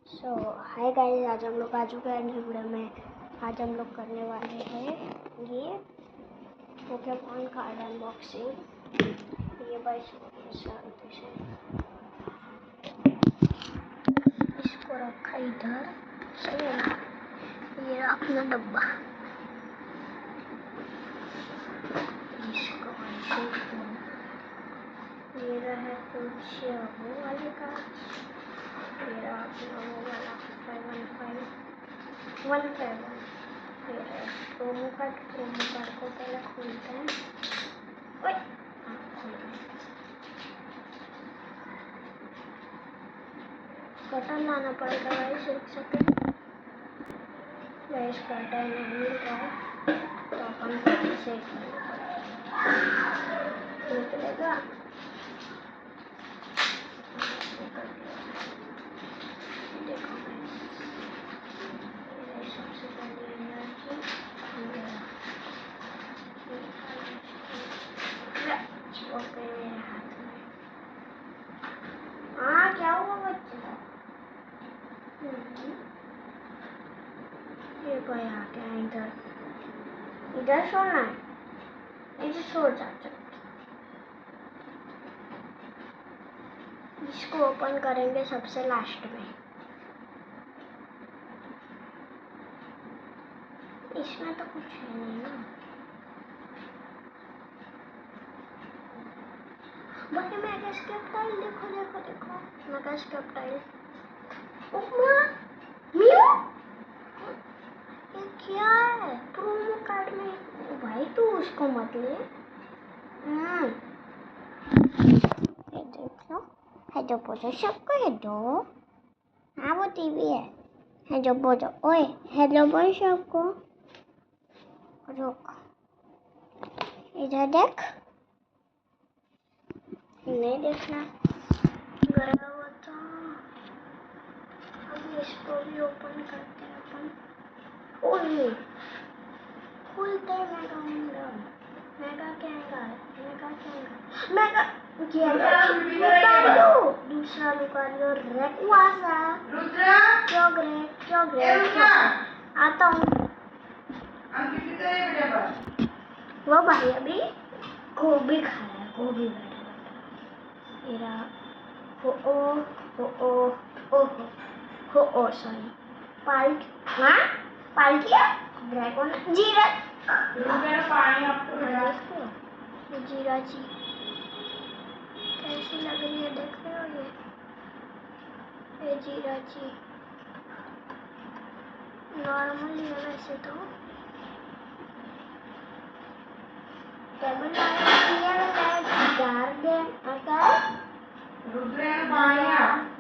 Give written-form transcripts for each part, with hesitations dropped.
सो hi guys, आज हम लोग आ चुके हैं न्यू वीडियो में। आज हम लोग करने वाले हैं ये पोकेमॉन कार्ड अनबॉक्सिंग। ये भाई शांति से इसको रखा इधर, सही है ना। ये रहा अपना डब्बा, इसको ऐसे ये रहा कुछ वो वाले कार्ड। ये रहा अपना वो वाला 515 ये रहा प्रोमो कार्ड को पहले खोलते हैं। ओए कटर लाना पड़ेगा गाइस, एक सेकंड। गाइस कटर नहीं मिल रहा है तो अपन को से निकलेगा। देखो सबसे पहले ओके मेरे हाथ में। हाँ क्या हुआ बच्चा? ये कोई आ गया इधर, इधर सोना है, इधर सो जा। इसको ओपन करेंगे सबसे लास्ट में। इसमें तो कुछ है नहीं ना भाई। मेगा स्केपटाइल देखो देखो देखो, मेगा स्केपटाइल। उपमा मियो ये क्या है प्रोमो कार्ड में? भाई तू उसको मत ले। ये देख लो, है जो बोझो सबको है दो। हाँ वो टीवी है जो बोझो। ओए हेलो बोल सबको। रुक इधर देख, नहीं देखना गया हुआ था। अब इसको भी ओपन करते हैं अपन। ओए खुलते मेगा लुकारियो, दूसरा लुकारियो रेक्वाजा। क्यों आता हूँ वो भाई अभी गोभी खा रहा है, गोभी मेरा हो सॉरी पाल्किया ड्रैगन जीरा जीरा जी कैसी लग रही है देख रहे हो? ये जीरा जी नॉर्मल है वैसे तो। टेबल गार्डन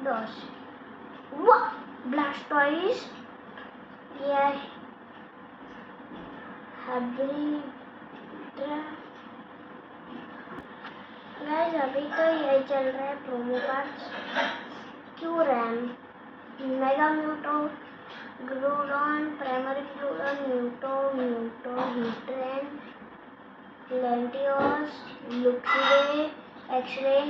दोस ब्लास्टोइस ये गाइस अभी तो ये चल रहा है promo cards. Kyurem, mega Mewtwo, Groudon, primal Groudon, Mewtwo Heatran, लेंटियोस, लुक्सिडे, एक्सरेन,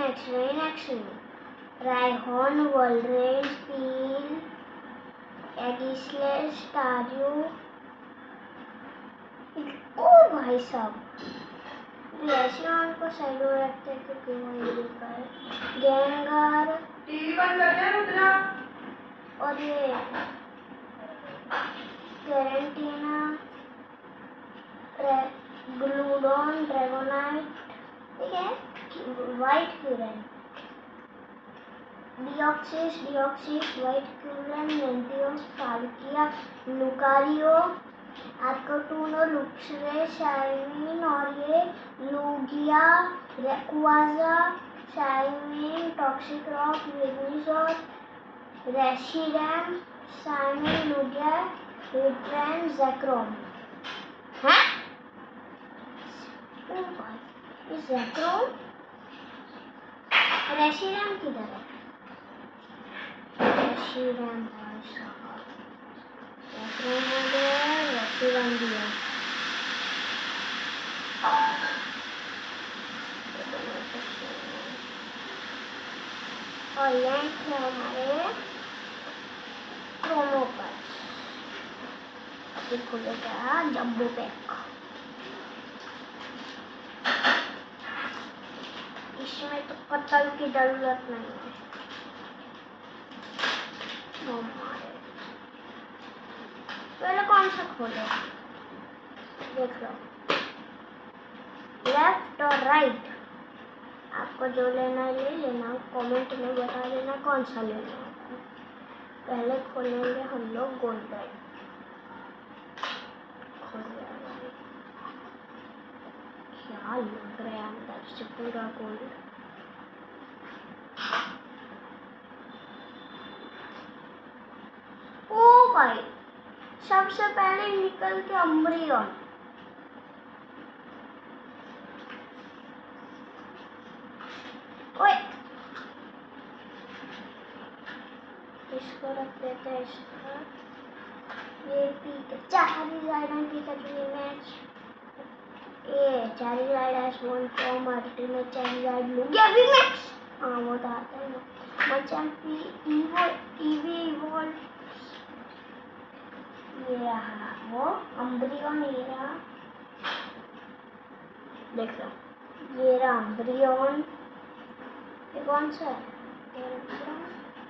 राइहोन, वोल्ड्रेन, स्पीन, एडिसलेस, स्टारियो। ओ भाई साहब ग्लेशियन को साइड में रखते हैं क्योंकि वो यूज है। गैंगर टीवी बंद कर दे रुद्रा। और ये कैरेंटीना, ग्लूडॉन, ड्रैगोनाइट, ठीक है। White Kyurem, Deoxys, white Kyurem, लेंटियोस, पाल्किया, लुकारियो, आर्कोटूनो, लुक्सरे, शाइमिन और ये Lugia, Rayquaza, Shaymin, toxic rock, विग्निसोर, रेशिडैम, शाइमिन, लूगिया, हिट्रेन, जैक्रोम। हैं? ये जैक्रोम रेशिडैम किधर है? रेशिडैम भाई साहब, जैक्रोम हो गया, रेशिडैम भी है। और ये है हमारे पैकेट खुल गया, जम्बो पैक। इसमें तो कतल की जरूरत नहीं है। पहले कौन सा खोले, देख लो, लेफ्ट और राइट। आपको जो लेना है ले लेना, कमेंट में बता देना कौन सा लेना है। पहले खोलेंगे हम लोग गोल्डन। क्या लग रहा है अंदर से पूरा गोल्ड। ओ भाई, सबसे पहले निकल के अम्ब्रियन। ओए, इसको रख देते हैं इसका। ये पीके चार्जर पिकाचू मैच। ये charger S1 form ultimate charger लूंगा भी मैक्स। हाँ वो तो आता है ना। बच्चा की ईवी इवॉल्व। ये रहा वो अम्ब्रियन, ये रहा, देख लो, ये रहा अम्ब्रियन। ये कौन सा है?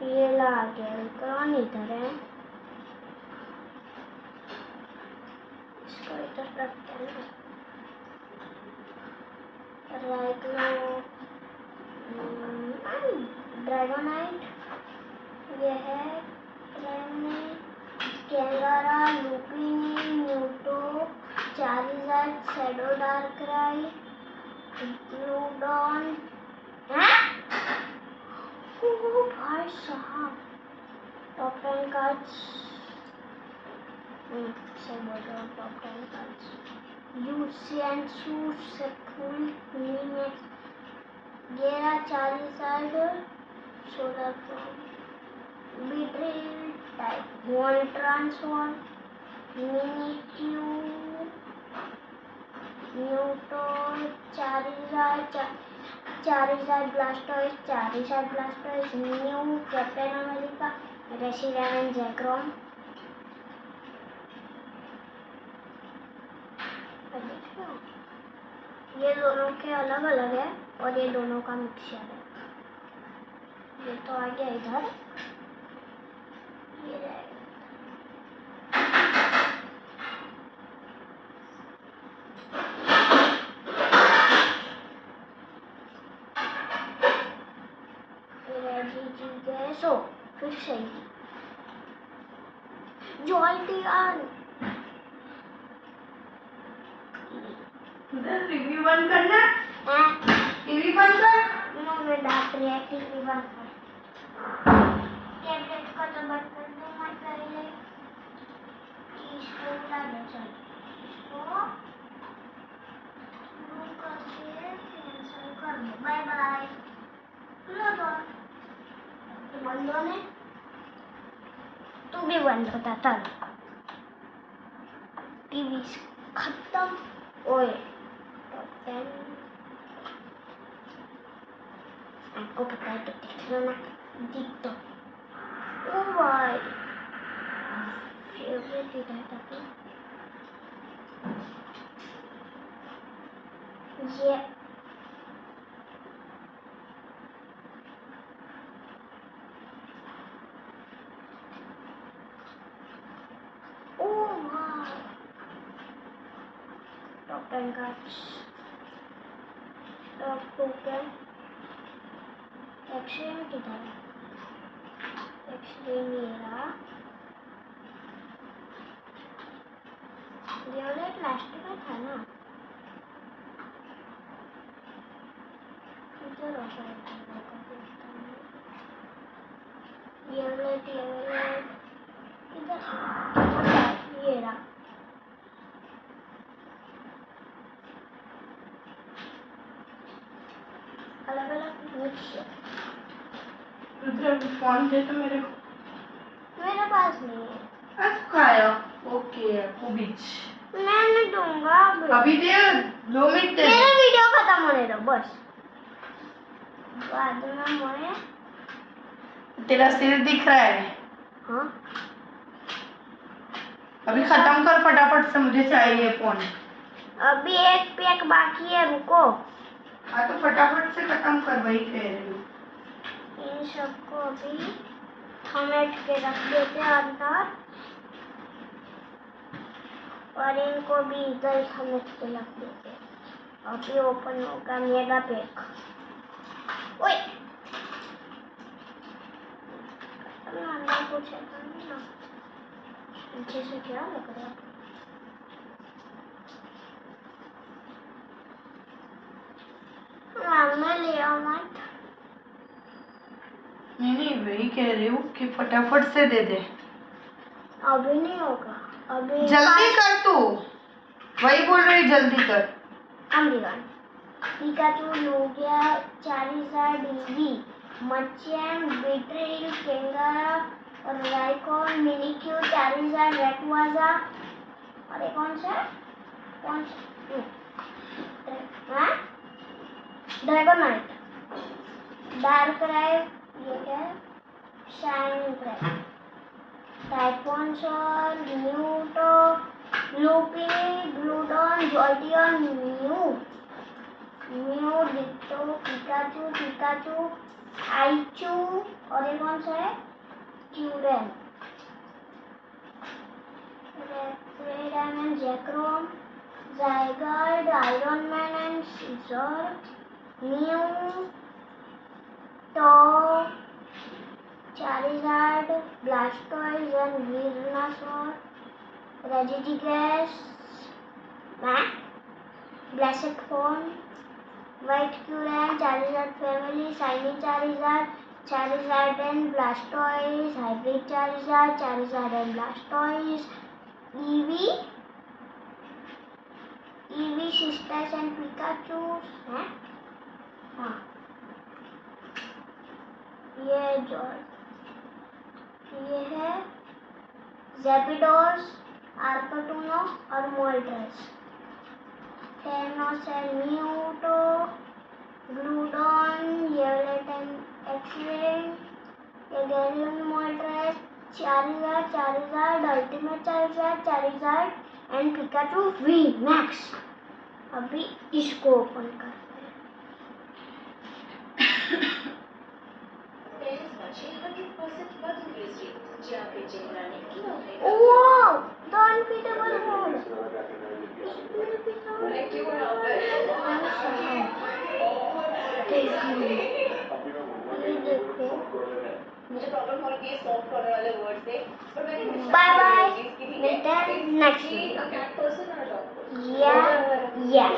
ये ला गैल्क्रॉन इधर है, इसको इधर रखते हैं। राइट लो ड्रैगोनाइट, ये है ड्रैगोनाइट, कैंगारा, लुपिनी, म्यूटो, चार्जर, शैडो डार्कराई, ग्लूडॉन। ओ भाई साहब, टॉप 10 कार्ड्स। सही बोल रहा हूँ, टॉप 10 कार्ड्स। यूसेंसू से फुल मिनीमेक्स, गेरा, चार्जर, सोलर फॉर्म, बीट्रिल टाइप 1 ट्रांसफॉर्म, मिनिट्यू, न्यूटो, Charizard Blastoise, new Captain America, Reshiram Zekrom. ये दोनों के अलग अलग है और ये दोनों का मिक्सचर है। ये तो आ गया इधर, ये रहेगा। सो फिर सही जॉल्टियन। टीवी बंद करना, टीवी बंद कर। नो मैं डांट रही है, टीवी बंद कर। टैबलेट का तो बंद कर दो मैं पहले। इसको उठा दो, चल इसको ब्लू करके कैंसिल कर दो। Bye bye. लो तो बंद होने, तू भी बंद होता था। टीवी खत्म। ओए आपको पता है तो देख लो ना, दिख तो। ओ भाई फेवरेट इधर था ये। ओ भाई टॉप 10 कार्ड्स, टॉप 2 के एक्सट्रीम किधर है? एक्सट्रीम मेरा वियोलेट लास्ट में था ना, इधर होगा वियोलेट इधर ये रहा। अलग अलग मिक्स। तुझे फोन दे तो मेरे पास नहीं है। खाया ओके कुबिच मैं नहीं दूंगा अभी दे 2 मिनट दे। मेरा वीडियो खत्म होने दो बस, बाद में मैं। तेरा सिर दिख रहा है। हाँ अभी खत्म कर फटाफट से, मुझे चाहिए फोन। अभी एक पैक बाकी है, रुको। हाँ तो फटाफट से खत्म कर, वही कह रही हूँ। इन सबको अभी समेट के रख देते हैं अंदर, और इनको भी इधर समेट के रख देते हैं। अभी ओपन होगा मेगा पैक। ओए अंदर कुछ है ना, पीछे से क्या लग रहा है? मैं ले आओ मत। नहीं वही कह रही हूँ कि फटाफट से दे दे। अभी नहीं होगा, अभी जल्दी कर तू, वही बोल रही जल्दी कर। पिकाचू, लोगिया, चारिज़ार्ड, ईवी, मचैन, बेट्रिल, केंगारा और राइकोन, मिनिक्यू, चारिज़ार्ड, रेक्वाजा और ये कौन सा? ड्रैगोनाइट, डार्कराइव, ये क्या है? शाइनिंग क्राइव, टाइफोनसोर, म्यूटो, लूपी, ग्लूडॉन, जॉल्टियन, म्यू, डिक्टो, पिकाचू, आइचू और ये कौन सा है? क्यूरेन, रेडामन, Zekrom, Zygarde, iron man and सीजर, Mewtwo, Charizard, Blastoise and Venusaur, Regigigas, ब्लेसेड फोन, white Kyurem, Charizard family, shiny Charizard, Charizard and Blastoise, hybrid Charizard, Charizard and Blastoise, Eevee sisters and Pikachu हैं। हाँ ये है ज़ेपिडोस, Articuno और Moltres, Thanos and Mewtwo, Groudon, Yveltal and एक्सरेन, एगेरियन Moltres, Charizard, ultimate Charizard and Pikachu V max. अभी इसको open करते हैं। ओह, द अनफिटेबल मोड। ये देखो, मुझे प्रॉब्लम हो रही है सॉफ्ट होने वाले वर्ड से, पर मैंने बाय बाय, मिलते हैं नेक्स्ट वीडियो। पर्सन आ जाओ। Yeah.